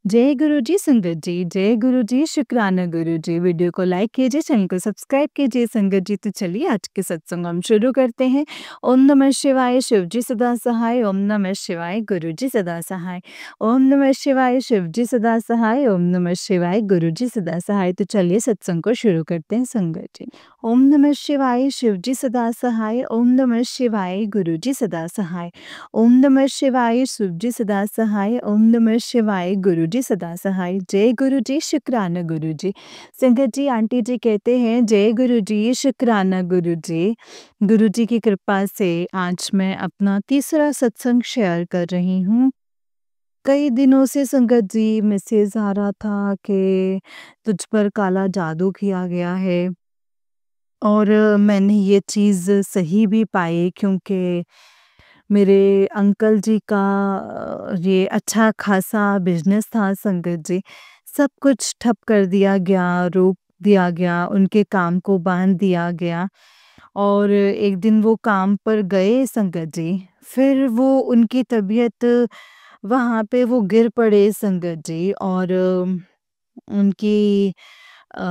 जय गुरु जी संगत जी, जय गुरु जी, शुक्राना गुरु जी। वीडियो को लाइक कीजिए, चैनल को सब्सक्राइब कीजिए संगत जी। तो चलिए आज के सत्संग हम शुरू करते हैं। ओम नमः शिवाय, शिव जी सदा सहाय। ओम नमः शिवाय, गुरु जी सदा सहाय। ओम नमः शिवाय, शिव जी सदा सहाय। ओम नमः शिवाय, गुरु जी सदा सहाय। तो चलिए सत्संग को शुरू करते हैं संगत जी। ओम नमः शिवाय, शिव जी सदा सहाय। ओम नमः शिवाय, गुरु जी सदा सहाय। ओम नमः शिवाय, शिव जी सदा सहाय। ओम नमः शिवाय, गुरु जी सदा सहाय। जय गुरु जी, शुक्राना गुरु जी। संगत जी, आंटी जी कहते हैं जय गुरु जी, शुक्राना गुरु जी। गुरु जी की कृपा से आज मैं अपना तीसरा सत्संग शेयर कर रही हूँ। कई दिनों से संगत जी मैसेज आ रहा था कि तुझ पर काला जादू किया गया है और मैंने ये चीज़ सही भी पाई क्योंकि मेरे अंकल जी का ये अच्छा खासा बिजनेस था संगत जी। सब कुछ ठप कर दिया गया, रोक दिया गया, उनके काम को बाँध दिया गया और एक दिन वो काम पर गए संगत जी। फिर वो उनकी तबीयत वहाँ पे वो गिर पड़े संगत जी और उनकी अ,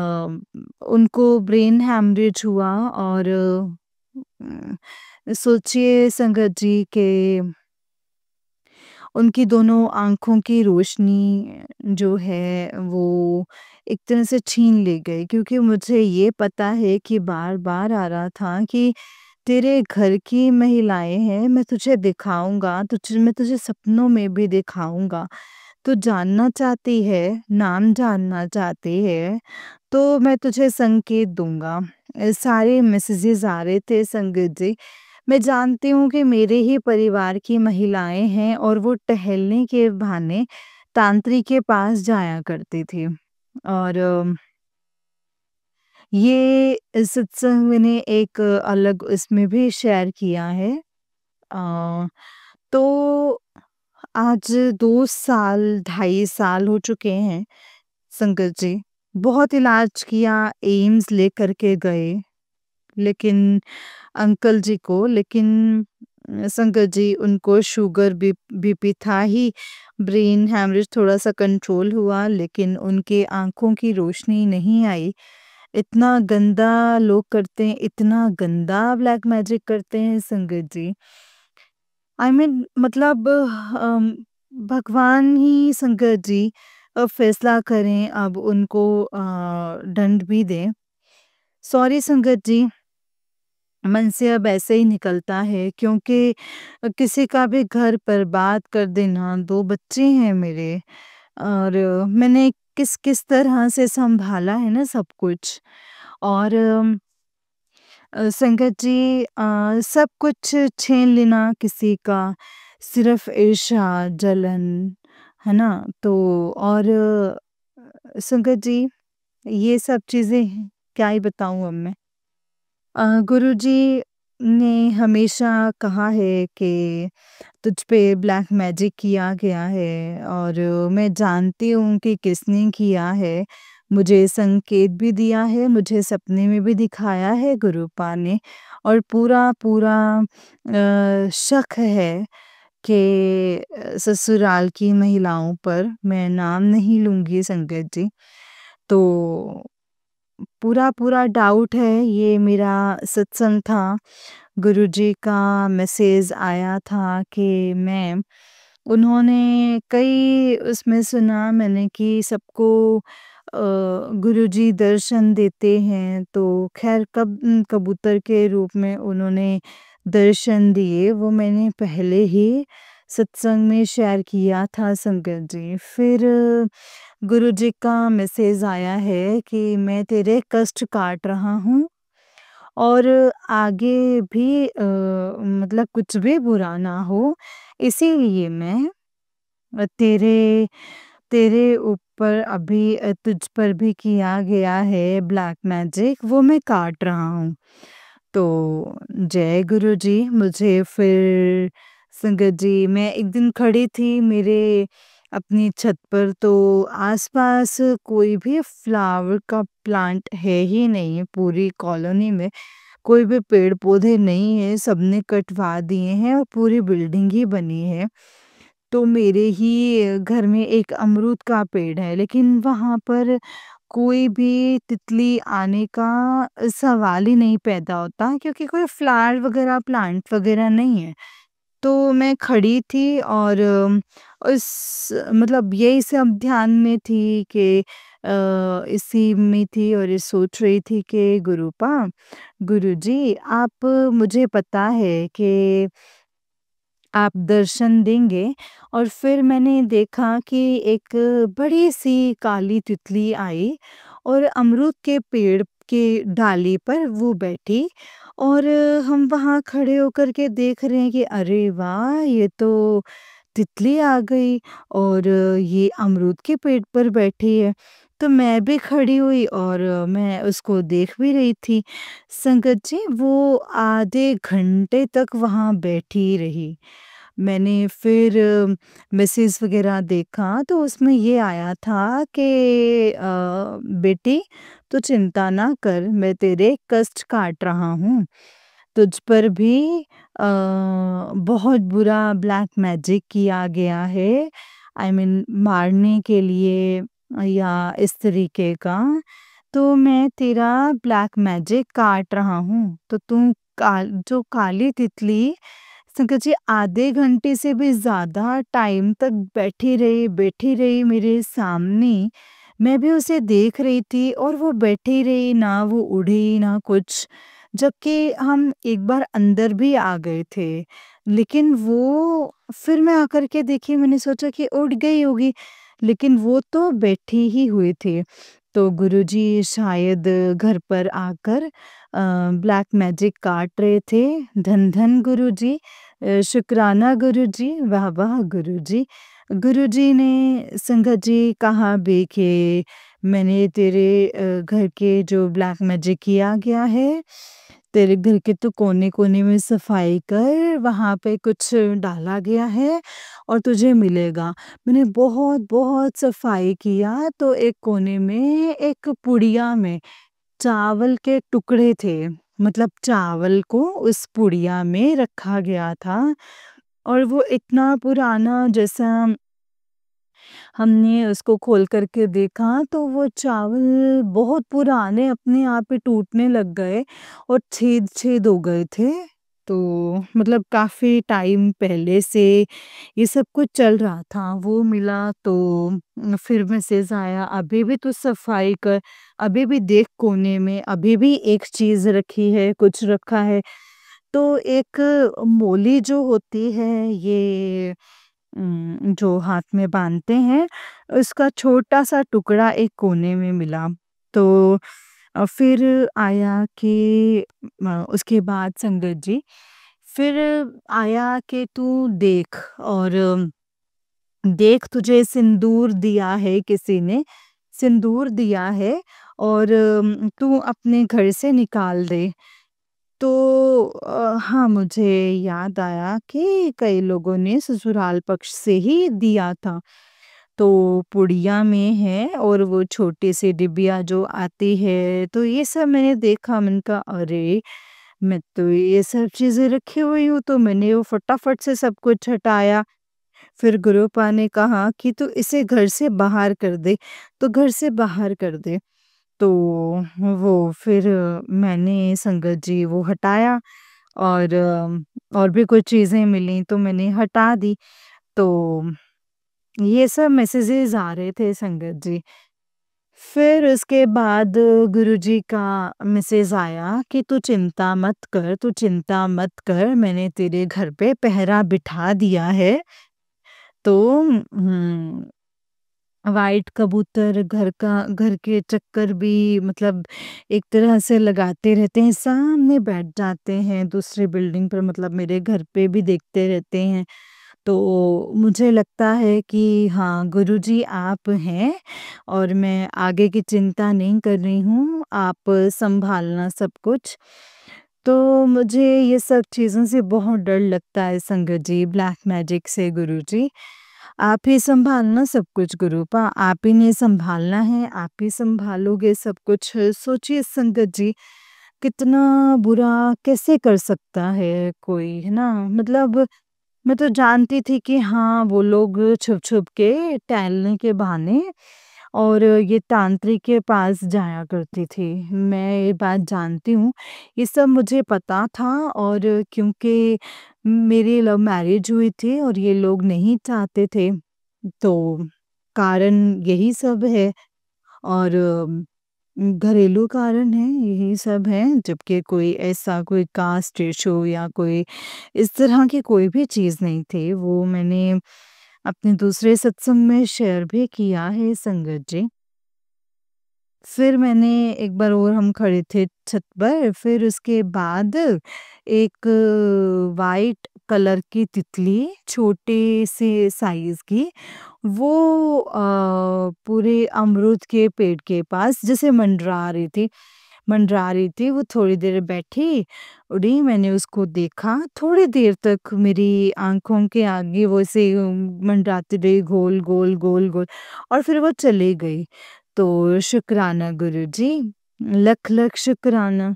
उनको ब्रेन हैमरेज हुआ और सोचिए संगत जी कि उनकी दोनों आँखों की रोशनी जो है वो एक तरह से छीन ली गई क्योंकि मुझे ये पता है कि बार-बार आ रहा था कि तेरे घर की महिलाएँ हैं, मैं तुझे दिखाऊँगा, मैं तुझे सपनों में भी दिखाऊँगा। तू जानना चाहती है, नाम जानना चाहती है, तो मैं तुझे संकेत दूँगा। सारे मैसेजेस आ रहे थे संगत जी। मैं जानती हूँ कि मेरे ही परिवार की महिलाएँ हैं और वो टहलने के बहाने तांत्रिक के पास जाया करती थी। और ये सत्संग मैंने एक अलग इसमें भी शेयर किया है। अ, तो आज 2 साल, 2.5 साल हो चुके हैं संगत जी। बहुत इलाज किया, एम्स लेकर के गए, लेकिन अंकल जी को लेकिन संगत जी उनको शुगर बीपी था ही, ब्रेन हैमरेज थोड़ा-सा कंट्रोल हुआ लेकिन उनके आँखों की रोशनी नहीं आई। इतना गंदा लोग करते हैं, इतना गंदा ब्लैक मैजिक करते हैं संगत जी। आई मीन मतलब भगवान ही संगत जी फैसला करें अब उनको दंड भी दें। सॉरी संगत जी, मन से अब ऐसे ही निकलता है क्योंकि किसी का भी घर बर्बाद कर देना, 2 बच्चे हैं मेरे और मैंने किस-किस तरह से सँभाला है ना सब कुछ। और संगत जी सब कुछ छीन लेना किसी का, सिर्फ़ ईर्ष्या, जलन, है ना? तो और संगत जी ये सब चीज़ें हैं, क्या ही बताऊँ अब मैं। गुरुजी ने हमेशा कहा है कि तुझ पे ब्लैक मैजिक किया गया है और मैं जानती हूँ कि किसने किया है। मुझे संकेत भी दिया है, मुझे सपने में भी दिखाया है गुरुपा ने और पूरा-पूरा शक है कि ससुराल की महिलाओं पर, मैं नाम नहीं लूँगी संगत जी। तो पूरा-पूरा डाउट है, ये मेरा सत्संग था। गुरुजी का मैसेज आया था कि मैं उन्होंने कई उसमें सुना मैंने कि सबको गुरुजी दर्शन देते हैं, तो ख़ैर कबूतर के रूप में उन्होंने दर्शन दिए, वो मैंने पहले ही सत्संग में शेयर किया था संगत जी। फिर गुरुजी का मैसेज आया है कि मैं तेरे कष्ट काट रहा हूँ और आगे भी मतलब कुछ भी बुरा ना हो, इसीलिए मैं तेरे तेरे ऊपर अभी तुझ पर भी किया गया है ब्लैक मैजिक, वो मैं काट रहा हूँ। तो जय गुरु जी, मुझे फिर संगत जी मैं एक दिन खड़ी थी मेरे अपनी छत पर तो आसपास कोई भी फ्लावर का प्लांट है ही नहीं पूरी कॉलोनी में। कोई भी पेड़-पौधे नहीं है, सबने कटवा दिए हैं और पूरी बिल्डिंग ही बनी है। तो मेरे ही घर में एक अमरूद का पेड़ है, लेकिन वहाँ पर कोई भी तितली आने का सवाल ही नहीं पैदा होता, क्योंकि कोई फ्लावर वगैरह, प्लांट वगैरह नहीं है। तो मैं खड़ी थी और उस मतलब यही सब ध्यान में थी कि इसी में थी और ये सोच रही थी कि गुरुजी, आप, मुझे पता है कि आप दर्शन देंगे। और फिर मैंने देखा कि एक बड़ी-सी काली तितली आई और अमरूद के पेड़ के डाली पर वो बैठी, और हम वहाँ खड़े होकर के देख रहे हैं कि अरे वाह! ये तो तितली आ गई और ये अमरूद के पेड़ पर बैठी है। तो मैं भी खड़ी हुई और मैं उसको देख भी रही थी। संगत जी, वो आधे घंटे तक वहाँ बैठी रही। मैंने फिर मैसेज वगैरह देखा तो उसमें ये आया था कि बेटी, तू चिंता ना कर, मैं तेरे कष्ट काट रहा हूँ। तुझ पर भी बहुत बुरा ब्लैक मैजिक किया गया है, आई मीन मारने के लिए या इस तरीके का। तो मैं तेरा ब्लैक मैजिक काट रहा हूँ। तो तुम जो काली तितली संकट जी आधे घंटे से भी ज़्यादा टाइम तक बैठी रही मेरे सामने। मैं भी उसे देख रही थी और वो बैठी रही, ना वो उड़ी ना कुछ। जबकि हम एक बार अंदर भी आ गए थे, लेकिन वो फिर मैं आकर के देखी, मैंने सोचा कि उड़ गई होगी, लेकिन वो तो बैठी ही हुई थी। तो गुरुजी शायद घर पर आकर ब्लैक मैजिक काट रहे थे। धन धन गुरुजी, शुक्राना गुरुजी, वाह वाह गुरुजी। गुरुजी ने संगत जी कहा भी कि मैंने तेरे घर के जो ब्लैक मैजिक किया गया है, तेरे घर के तो कोने-कोने में सफाई कर, वहाँ पे कुछ डाला गया है और तुझे मिलेगा। मैंने बहुत-बहुत सफाई किया तो एक कोने में, एक पुड़िया में चावल के टुकड़े थे। मतलब चावल को उस पुड़िया में रखा गया था और वो इतना पुराना, जैसा हमने उसको खोल कर के देखा तो वो चावल बहुत पुराने अपने आप ही टूटने लग गए और छेद-छेद हो गए थे। तो मतलब काफ़ी टाइम पहले से ये सब कुछ चल रहा था। वो मिला तो फिर मैसेज आया, अभी भी तू सफाई कर, अभी भी देख कोने में, अभी भी एक चीज़ रखी है, कुछ रखा है। तो एक मोली जो होती है, ये जो हाथ में बाँधते हैं, उसका छोटा-सा टुकड़ा एक कोने में मिला। तो फिर आया कि उसके बाद संगत जी, फिर आया कि तू देख, और देख, तुझे सिंदूर दिया है किसी ने, सिंदूर दिया है और तू अपने घर से निकाल दे। तो हाँ, मुझे याद आया कि कई लोगों ने ससुराल पक्ष से ही दिया था। तो पुड़िया में है और वो छोटी सी डिबिया जो आती है, तो ये सब मैंने देखा, मैंने कहा अरे! मैं तो ये सब चीज़ें रखी हुई हूँ, तो मैंने वो फटाफट से सब कुछ हटाया। फिर गुरुपा ने कहा कि तू इसे घर से बाहर कर दे, तो घर से बाहर कर दे। तो वो फिर मैंने संगत जी वो हटाया और और भी कुछ चीज़ें मिली तो मैंने हटा दी। तो ये सब मैसेजेस आ रहे थे संगत जी। फिर उसके बाद गुरुजी का मैसेज आया कि तू चिंता मत कर, मैंने तेरे घर पे पहरा बिठा दिया है। तो व्हाइट कबूतर घर के चक्कर भी मतलब एक तरह से लगाते रहते हैं, सामने बैठ जाते हैं दूसरी बिल्डिंग पर, मतलब मेरे घर पे भी देखते रहते हैं। तो मुझे लगता है कि हाँ, गुरुजी आप हैं और मैं आगे की चिंता नहीं कर रही हूँ, आप सँभालना सब कुछ। तो मुझे ये सब चीज़ों से बहुत डर लगता है संगत जी, ब्लैक मैजिक से गुरुजी। आप ही सँभालना सब कुछ गुरुपा, आप ही ने सँभालना है, आप ही सँभालोगे सब कुछ। सोचिए संगत जी, कितना बुरा कैसे कर सकता है कोई, है ना? मतलब मैं तो जानती थी कि हाँ, वो लोग छुप-छुप के टहलने के बहाने और ये तांत्रिक के पास जाया करती थी। मैं ये बात जानती हूँ, ये सब मुझे पता था और क्योंकि मेरी लव मैरिज हुई थी और ये लोग नहीं चाहते थे, तो कारण यही सब है और घरेलू कारण है, यही सब है। जबकि कोई ऐसा कोई कास्ट इश्यू या कोई इस तरह की कोई भी चीज़ नहीं थी। वो मैंने अपने दूसरे सत्संग में शेयर भी किया है संगत जी। फिर मैंने एक बार और हम खड़े थे छत पर, फिर उसके बाद एक वाइट कलर की तितली, छोटे से साइज़ की, वो पूरे अमरूद के पेड़ के पास जैसे मंडरा रही थी, वो थोड़ी देर बैठी, उड़ी, मैंने उसको देखा, थोड़ी देर तक मेरी आँखों के आगे वो ऐसे मंडराती रही गोल-गोल, गोल-गोल और फिर वो चली गई। तो शुक्राना गुरुजी, लख-लख शुक्राना।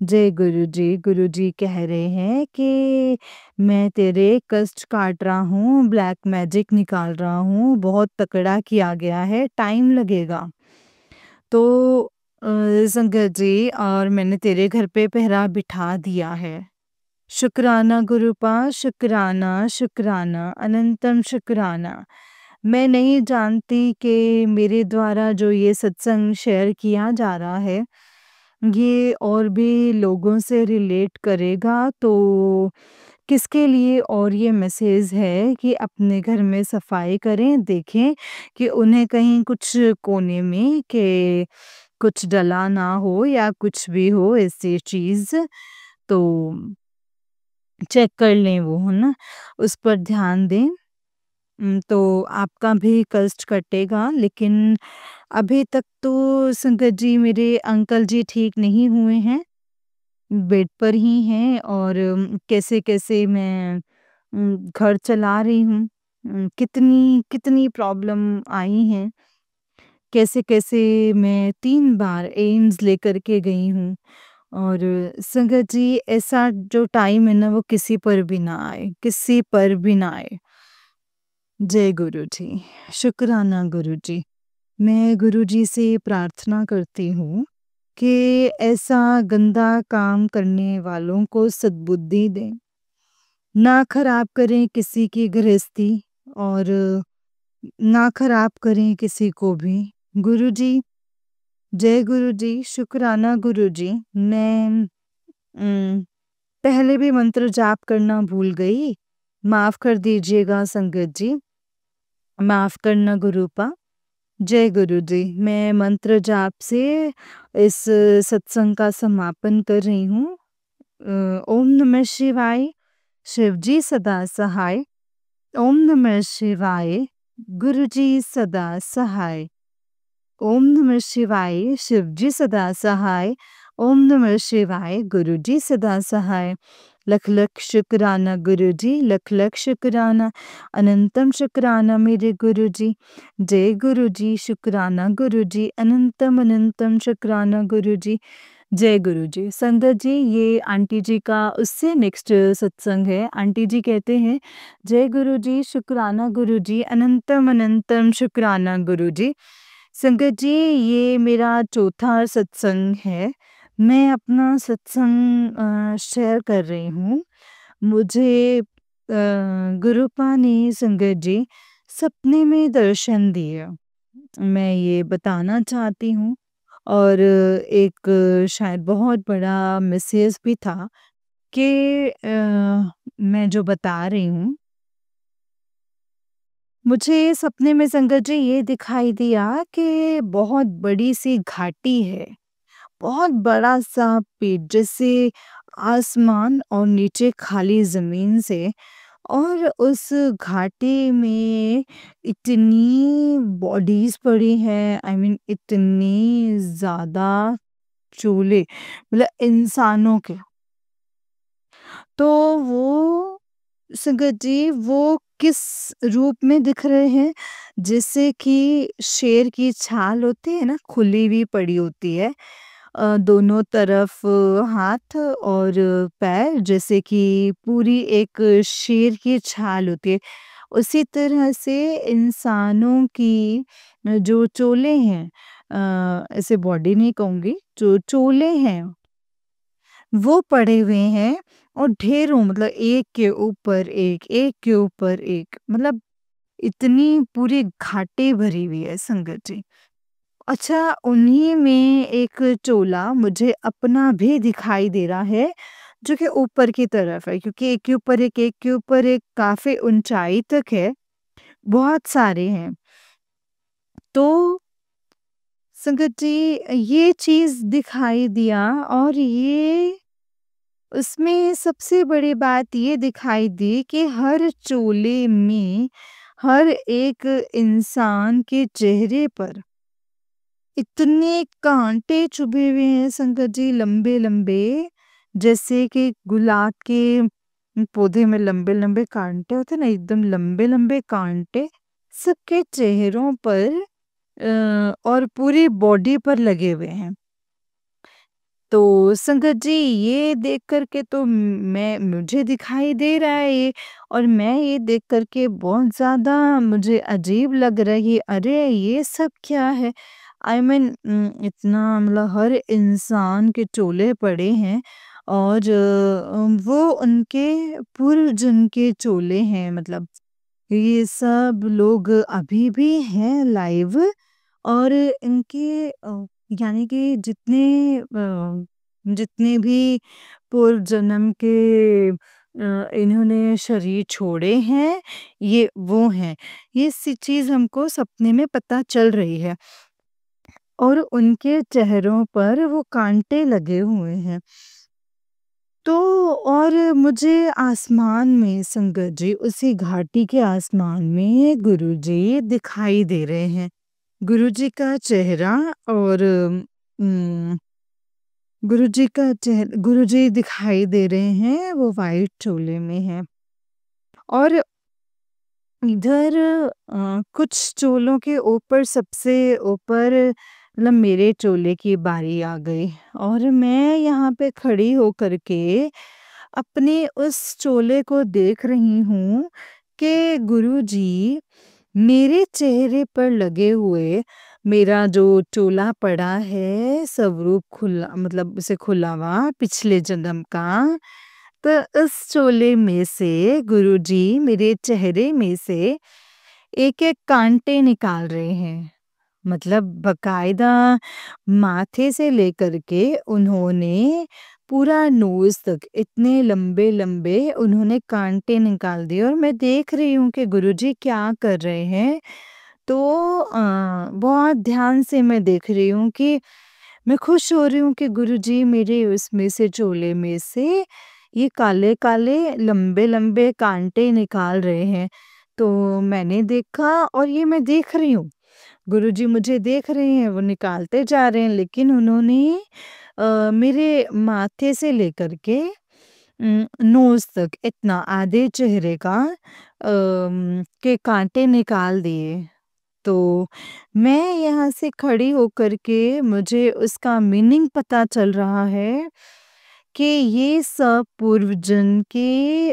जय गुरुजी, गुरुजी कह रहे हैं कि मैं तेरे कष्ट काट रहा हूँ, ब्लैक मैजिक निकाल रहा हूँ, बहुत तगड़ा किया गया है, टाइम लगेगा। तो संगत जी और मैंने तेरे घर पे पहरा बिठा दिया है। शुक्राना गुरुपा, शुक्राना, शुक्राना, अनंतम शुक्राना। मैं नहीं जानती कि मेरे द्वारा जो ये सत्संग शेयर किया जा रहा है, ये और भी लोगों से रिलेट करेगा तो किसके लिए और ये मैसेज है कि अपने घर में सफाई करें, देखें कि उन्हें कहीं कुछ कोने में के कुछ डला ना हो या कुछ भी हो ऐसी चीज़, तो चेक कर लें वो, है ना? उस पर ध्यान दें। तो आपका भी कष्ट कटेगा लेकिन अभी तक तो संगत जी मेरे अंकल जी ठीक नहीं हुए हैं, बेड पर ही हैं और कैसे-कैसे मैं घर चला रही हूँ। कितनी प्रॉब्लम आई हैं, कैसे-कैसे मैं 3 बार एम्स लेकर के गई हूँ और संगत जी ऐसा जो टाइम है ना वो किसी पर भी ना आए, किसी पर भी ना आए। जय गुरु जी, शुक्राना गुरु जी। मैं गुरु जी से प्रार्थना करती हूँ कि ऐसा गंदा काम करने वालों को सद्बुद्धि दें, ना खराब करें किसी की गृहस्थी और ना खराब करें किसी को भी। गुरु जी, जय गुरु जी, शुक्राना गुरु जी। मैं पहले भी मंत्र जाप करना भूल गई, माफ़ कर दीजिएगा संगत जी, माफ़ करना गुरुपा। जय गुरु जी, मैं मंत्र जाप से इस सत्संग का समापन कर रही हूँ। ओम नमः शिवाय, शिवजी सदा सहाय। ओम नमः शिवाय, गुरुजी सदा सहाय। ओम नमः शिवाय, शिवजी सदा सहाय। ओम नमः शिवाय, गुरुजी सदा सहाय। लख लख शुक्राना गुरुजी, लख लख शुक्राना, अनंतम शुक्राना मेरे गुरुजी। जय गुरुजी, शुक्राना गुरुजी, अनंतम अनंतम शुक्राना गुरुजी। जय गुरुजी। संगत जी ये आंटी जी का उससे नेक्स्ट सत्संग है। आंटी जी कहते हैं, जय गुरुजी, शुक्राना गुरुजी, अनंतम अनंतम शुक्राना गुरुजी। संगत जी ये मेरा चौथा सत्संग है। मैं अपना सत्संग शेयर कर रही हूँ। मुझे गुरुपा ने संगत जी सपने में दर्शन दिए। मैं ये बताना चाहती हूँ और एक शायद बहुत बड़ा मैसेज भी था कि मैं जो बता रही हूँ, मुझे सपने में संगत जी ये दिखाई दिया कि बहुत बड़ी-सी घाटी है, बहुत बड़ा-सा पेड़ जैसे आसमान और नीचे खाली ज़मीन से और उस घाटी में इतनी बॉडीज़ पड़ी हैं, आई मीन इतनी ज़्यादा चूल्हे मतलब इंसानों के। तो वो संगत जी वो किस रूप में दिख रहे हैं? जैसे कि शेर की छाल होती है ना, खुली हुई पड़ी होती है दोनों तरफ हाथ और पैर, जैसे कि पूरी एक शेर की छाल होती है, उसी तरह से इंसानों की जो चोले हैं, ऐसे बॉडी नहीं कहूँगी, जो चोले हैं वो पड़े हुए हैं, और ढेरों, मतलब एक के ऊपर एक, एक के ऊपर एक, मतलब इतनी पूरी घाटी भरी हुई है संगत जी। अच्छा, उन्हीं में एक चोला मुझे अपना भी दिखाई दे रहा है, जो कि ऊपर की तरफ है, क्योंकि एक के ऊपर एक के ऊपर एक काफ़ी ऊँचाई तक है, बहुत सारे हैं। तो संगत जी, ये चीज़ दिखाई दिया, और ये उसमें सबसे बड़ी बात ये दिखाई दी कि हर चोले में, हर एक इंसान के चेहरे पर इतने कांटे चुभे हुए हैं संगत जी, लंबे-लंबे, जैसे कि गुलाब के पौधे में लंबे-लंबे कांटे होते हैं ना, एकदम लंबे-लंबे कांटे सबके चेहरों पर और पूरी बॉडी पर लगे हुए हैं। तो संगत जी, ये देख कर के तो मैं मुझे दिखाई दे रहा है ये, और मैं ये देख कर के बहुत ज़्यादा मुझे अजीब लग रहा है कि अरे! ये सब क्या है? आई मीन इतना, मतलब हर इंसान के चोले पड़े हैं, और वो उनके पूर्वजन्म के चोले हैं, मतलब ये सब लोग अभी भी हैं लाइव, और इनके यानी कि जितने भी पूर्व जन्म के इन्होंने शरीर छोड़े हैं, ये वो हैं। ये चीज़ हमको सपने में पता चल रही है, और उनके चेहरों पर वो कांटे लगे हुए हैं। तो और मुझे आसमान में संगत जी, उसी घाटी के आसमान में गुरुजी दिखाई दे रहे हैं। गुरुजी का चेहरा, और गुरुजी दिखाई दे रहे हैं, वो वाइट चोले में हैं, और इधर कुछ चोलों के ऊपर, सबसे ऊपर, मतलब मेरे चोले की बारी आ गई, और मैं यहाँ पे खड़ी होकर के अपने उस चोले को देख रही हूँ कि गुरुजी मेरे चेहरे पर लगे हुए, मेरा जो चोला पड़ा है स्वरूप खुला, मतलब उसे खुला हुआ पिछले जन्म का, तो उस चोले में से गुरुजी मेरे चेहरे में से एक-एक कांटे निकाल रहे हैं। मतलब बकायदा माथे से लेकर के उन्होंने पूरा नोज़ तक इतने लंबे-लंबे उन्होंने कांटे निकाल दिए, और मैं देख रही हूँ कि गुरुजी क्या कर रहे हैं। तो बहुत ध्यान से मैं देख रही हूँ कि मैं खुश हो रही हूँ कि गुरुजी मेरे उसमें से, चोले में से, ये काले-काले लंबे-लंबे कांटे निकाल रहे हैं। तो मैंने देखा, और ये मैं देख रही हूँ, गुरुजी मुझे देख रहे हैं, वो निकालते जा रहे हैं, लेकिन उन्होंने मेरे माथे से लेकर के नोज़ तक इतना आधे चेहरे का के कांटे निकाल दिए। तो मैं यहाँ से खड़ी होकर के मुझे उसका मीनिंग पता चल रहा है कि ये सब पूर्वजन्म के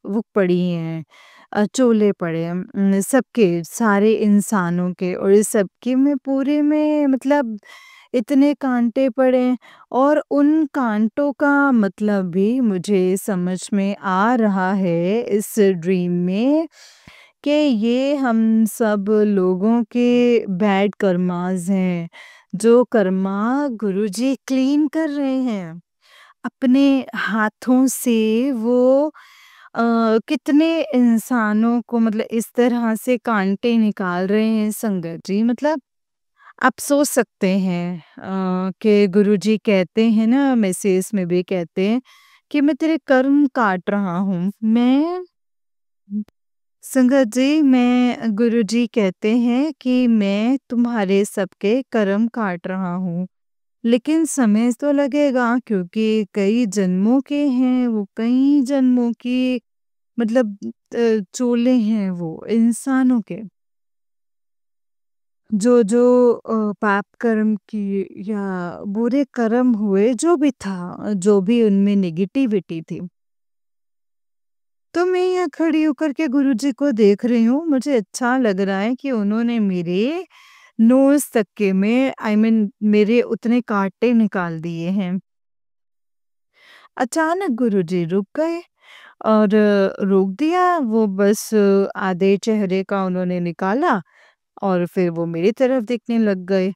वो पड़ी हैं, चोले पड़े हैं, सबके, सारे इंसानों के, और इस सबके में पूरे में, मतलब इतने कांटे पड़े हैं, और उन कांटों का मतलब भी मुझे समझ में आ रहा है इस ड्रीम में, कि ये हम सब लोगों के बैड कर्मास हैं, जो कर्मा गुरुजी क्लीन कर रहे हैं अपने हाथों से। वो कितने इंसानों को, मतलब इस तरह से कांटे निकाल रहे हैं संगत जी, मतलब आप सोच सकते हैं कि गुरुजी कहते हैं ना, मैसेज में भी कहते हैं कि मैं तेरे कर्म काट रहा हूँ। मैं संगत जी, मैं, गुरुजी कहते हैं कि मैं तुम्हारे सबके कर्म काट रहा हूँ, लेकिन समय तो लगेगा, क्योंकि कई जन्मों के हैं वो, कई जन्मों की, मतलब चोले हैं वो इंसानों के। जो पाप कर्म की या बुरे कर्म हुए, जो भी था, जो भी उनमें नेगेटिविटी थी। तो मैं यहाँ खड़ी होकर के गुरुजी को देख रही हूँ, मुझे अच्छा लग रहा है कि उन्होंने मेरे नोज़ तक के में मेरे उतने काँटे निकाल दिए हैं। अचानक गुरुजी रुक गए और रोक दिया, वो बस आधे चेहरे का उन्होंने निकाला और फिर वो मेरी तरफ देखने लग गए।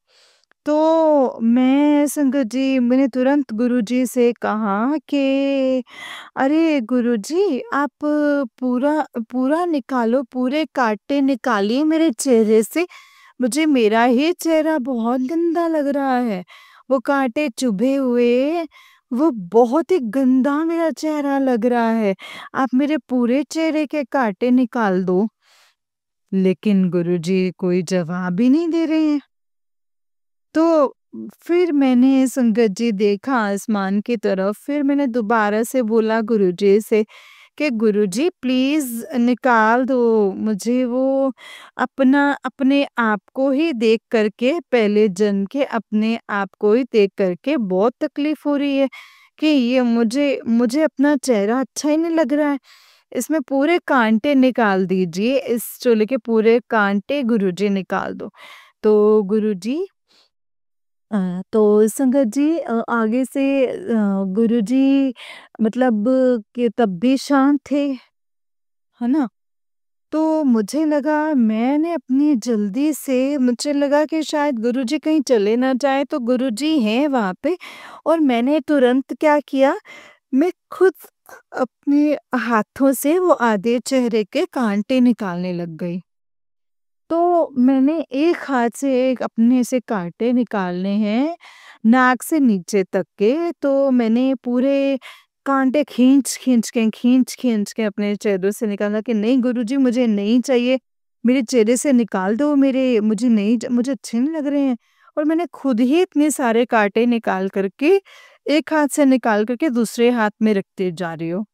तो मैं संगत जी मैंने तुरंत गुरुजी से कहा कि अरे गुरुजी आप पूरा पूरा निकालो, पूरे काँटे निकालिए मेरे चेहरे से। मुझे मेरा ही चेहरा बहुत गंदा लग रहा है। वो काँटे चुभे हुए, वो बहुत ही गंदा मेरा चेहरा लग रहा है। आप मेरे पूरे चेहरे के काँटे निकाल दो। लेकिन गुरुजी कोई जवाब ही नहीं दे रहे हैं। तो फिर मैंने संगत जी देखा आसमान की तरफ, फिर मैंने दोबारा से बोला गुरुजी से कि गुरुजी प्लीज़ निकाल दो, मुझे वो अपने आप को ही देख कर के पहले जन्म के अपने आप को ही देख कर के बहुत तकलीफ़ हो रही है कि ये मुझे मुझे अपना चेहरा अच्छा ही नहीं लग रहा है। इसमें पूरे काँटे निकाल दीजिए, इस चोले के पूरे काँटे गुरुजी निकाल दो। तो गुरुजी तो संगत जी आगे से गुरुजी मतलब कि तब भी शांत थे, है ना? तो मुझे लगा मैंने अपनी जल्दी से मुझे लगा कि शायद गुरुजी कहीं चले ना जाएँ तो गुरुजी हैं वहाँ पे और मैंने तुरंत क्या किया, मैं खुद अपने हाथों से वो आधे चेहरे के काँटे निकालने लग गई। तो मैंने एक हाथ से एक अपने से काँटे निकालने हैं, नाक से नीचे तक के, तो मैंने पूरे काँटे खींच-खींच के अपने चेहरे से निकाला कि नहीं गुरुजी मुझे नहीं चाहिए, मेरे चेहरे से निकाल दो मेरे मुझे नहीं च मुझे अच्छे नहीं लग रहे हैं। और मैंने खुद ही इतने सारे काँटे निकाल कर के, एक हाथ से निकाल कर के दूसरे हाथ में रखते जा रही हूँ।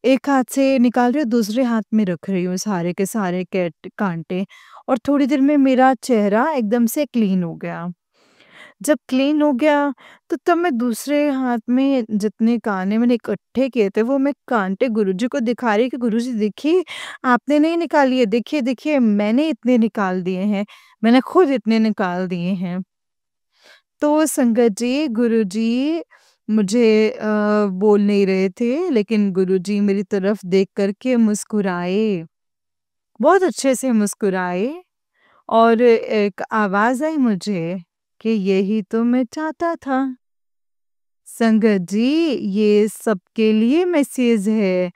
एक हाथ से निकाल रही हूँ, दूसरे हाथ में रख रही हूँ सारे के सारे कैट काँटे और थोड़ी देर में मेरा चेहरा एकदम से क्लीन हो गया। जब क्लीन हो गया, तो तब मैं दूसरे हाथ में जितने काने मैंने इकट्ठे किए थे, वो मैं काँटे गुरुजी को दिखा रही कि गुरुजी देखिए, आपने नहीं निकाली है, देखिए, देखिए मैंने इतने निकाल दिए हैं, मैंने खुद इतने निकाल दिए हैं। तो संगत जी, गुरुजी मुझे बोल नहीं रहे थे, लेकिन गुरुजी मेरी तरफ देख कर के मुस्कुराए, बहुत अच्छे से मुस्कुराए और एक आवाज़ आई मुझे कि यही तो मैं चाहता था। संगत जी, ये सबके लिए मैसेज है।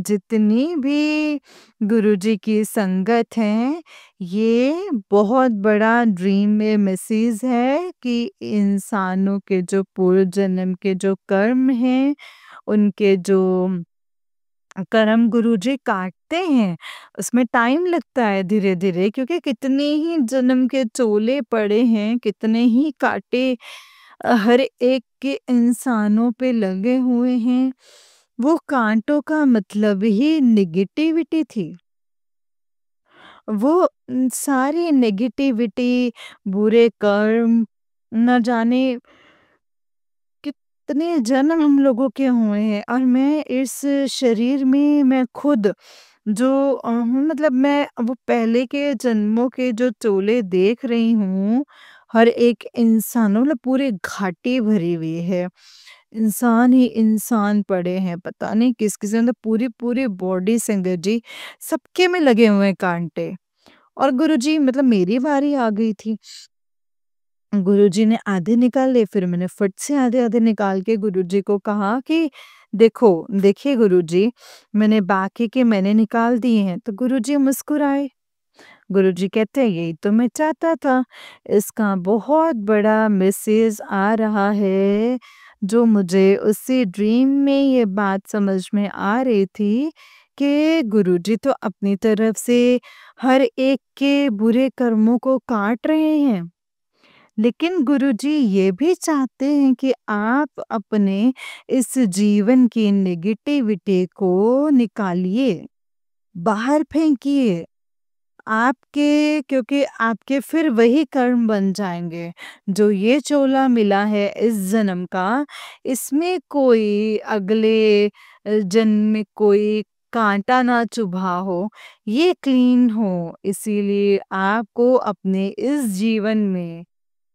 जितनी भी गुरुजी की संगत है, ये बहुत बड़ा ड्रीम में मैसेज है कि इंसानों के जो पूर्व जन्म के जो कर्म हैं, उनके जो कर्म गुरुजी काटते हैं, उसमें टाइम लगता है धीरे-धीरे क्योंकि कितने ही जन्म के चोले पड़े हैं, कितने ही काँटे हर एक के इंसानों पे लगे हुए हैं। वो काँटों का मतलब ही नेगेटिविटी थी। वो सारी नेगेटिविटी, बुरे कर्म, ना जाने कितने जन्म हम लोगों के हुए हैं और मैं इस शरीर में मैं खुद जो हूँ मतलब मैं वो पहले के जन्मों के जो चोले देख रही हूँ, हर एक इंसान मतलब पूरी घाटी भरी हुई है। इंसान ही इंसान पड़े हैं, पता नहीं किस-किस मतलब पूरी-पूरी बॉडी संगत जी, सबके में लगे हुए हैं काँटे। और गुरुजी मतलब मेरी बारी आ गई थी। गुरुजी ने आधे निकाले, फिर मैंने फट से आधे-आधे निकाल के गुरुजी को कहा कि देखो, देखिए गुरुजी, मैंने निकाल दिए हैं। तो गुरुजी मुस्कुराए। गुरुजी कहते हैं यही तो मैं चाहता था। इसका बहुत बड़ा मैसेज आ रहा है, जो मुझे उसी ड्रीम में ये बात समझ में आ रही थी कि गुरुजी तो अपनी तरफ से हर एक के बुरे कर्मों को काट रहे हैं। लेकिन गुरुजी ये भी चाहते हैं कि आप अपने इस जीवन की नेगेटिविटी को निकालिए, बाहर फेंकिए। आपके क्योंकि आपके फिर वही कर्म बन जाएँगे। जो ये चोला मिला है इस जन्म का, इसमें कोई अगले जन्म में कोई काँटा ना चुभा हो, ये क्लीन हो। इसीलिए आपको अपने इस जीवन में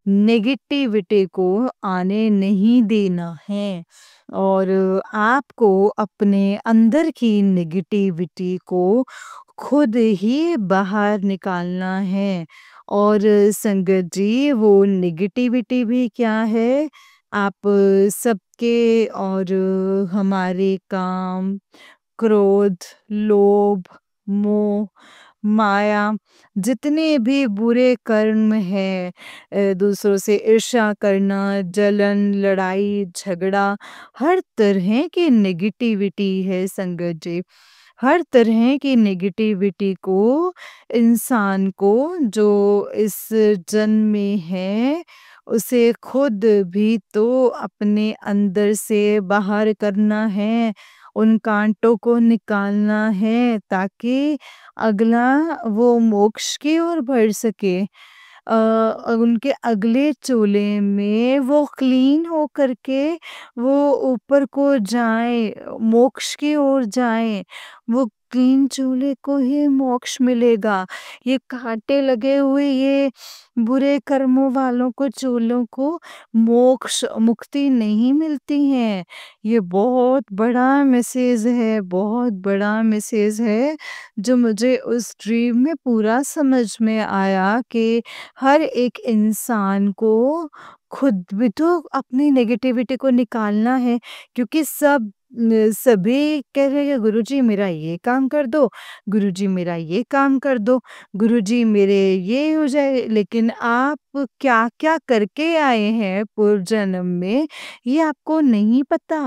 नेगेटिविटी को आने नहीं देना है और आपको अपने अंदर की नेगेटिविटी को खुद ही बाहर निकालना है। और संगत जी, वो नेगेटिविटी भी क्या है, आप सबके और हमारे काम, क्रोध, लोभ, मोह, माया, जितने भी बुरे कर्म हैं, दूसरों से ईर्ष्या करना, जलन, लड़ाई, झगड़ा, हर तरह की नेगेटिविटी है संगत जी। हर तरह की नेगेटिविटी को इंसान को जो इस जन्म में है, उसे खुद भी तो अपने अंदर से बाहर करना है, उन कांटों को निकालना है ताकि अगला वो मोक्ष की ओर बढ़ सके। उनके अगले चोले में वो क्लीन हो करके वो ऊपर को जाएँ, मोक्ष की ओर जाएँ। वो क्लीन चूल्हे को ही मोक्ष मिलेगा। ये काँटे लगे हुए ये बुरे कर्मों वालों को चूल्हों को मोक्ष मुक्ति नहीं मिलती है। ये बहुत बड़ा मैसेज है, बहुत बड़ा मैसेज है जो मुझे उस ड्रीम में पूरा समझ में आया कि हर एक इंसान को खुद भी तो अपनी नेगेटिविटी को निकालना है क्योंकि सभी कह रहे हैं गुरुजी मेरा ये काम कर दो, गुरुजी मेरा ये काम कर दो, गुरुजी मेरे ये हो जाए, लेकिन आप क्या-क्या करके आए हैं पूर्व जन्म में ये आपको नहीं पता।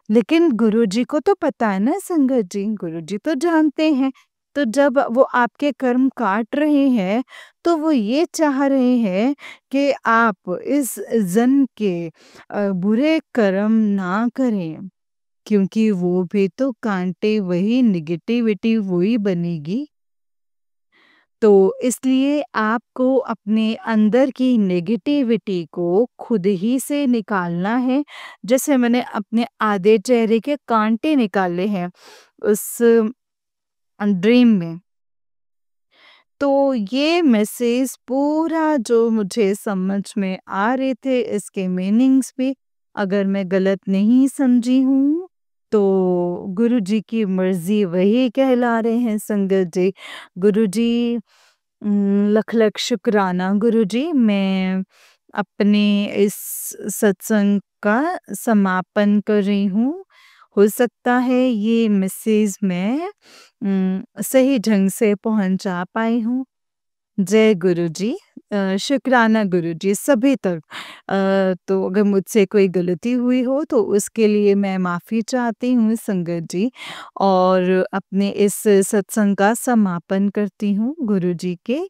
लेकिन गुरुजी को तो पता है ना संगत जी, गुरुजी तो जानते हैं। तो जब वो आपके कर्म काट रहे हैं, तो वो ये चाह रहे हैं कि आप इस जन्म के बुरे कर्म ना करें, क्योंकि वो भी तो कांटे वही नेगेटिविटी वही बनेगी। तो इसलिए आपको अपने अंदर की नेगेटिविटी को खुद ही से निकालना है। जैसे मैंने अपने आधे चेहरे के कांटे निकाले हैं उस ड्रीम में। तो ये मैसेज पूरा जो मुझे समझ में आ रहे थे इसके मीनिंग्स भी, अगर मैं गलत नहीं समझी हूँ तो गुरुजी की मर्जी वही कहला रहे हैं संगत जी। गुरुजी लख लख शुक्राना गुरुजी, मैं अपने इस सत्संग का समापन कर रही हूँ। हो सकता है ये मैसेज मैं सही ढंग से पहुँचा पाई हूँ। जय गुरुजी। शुक्राना गुरुजी सभी तक। तो अगर मुझसे कोई गलती हुई हो तो उसके लिए मैं माफ़ी चाहती हूँ संगत जी और अपने इस सत्संग का समापन करती हूँ गुरुजी के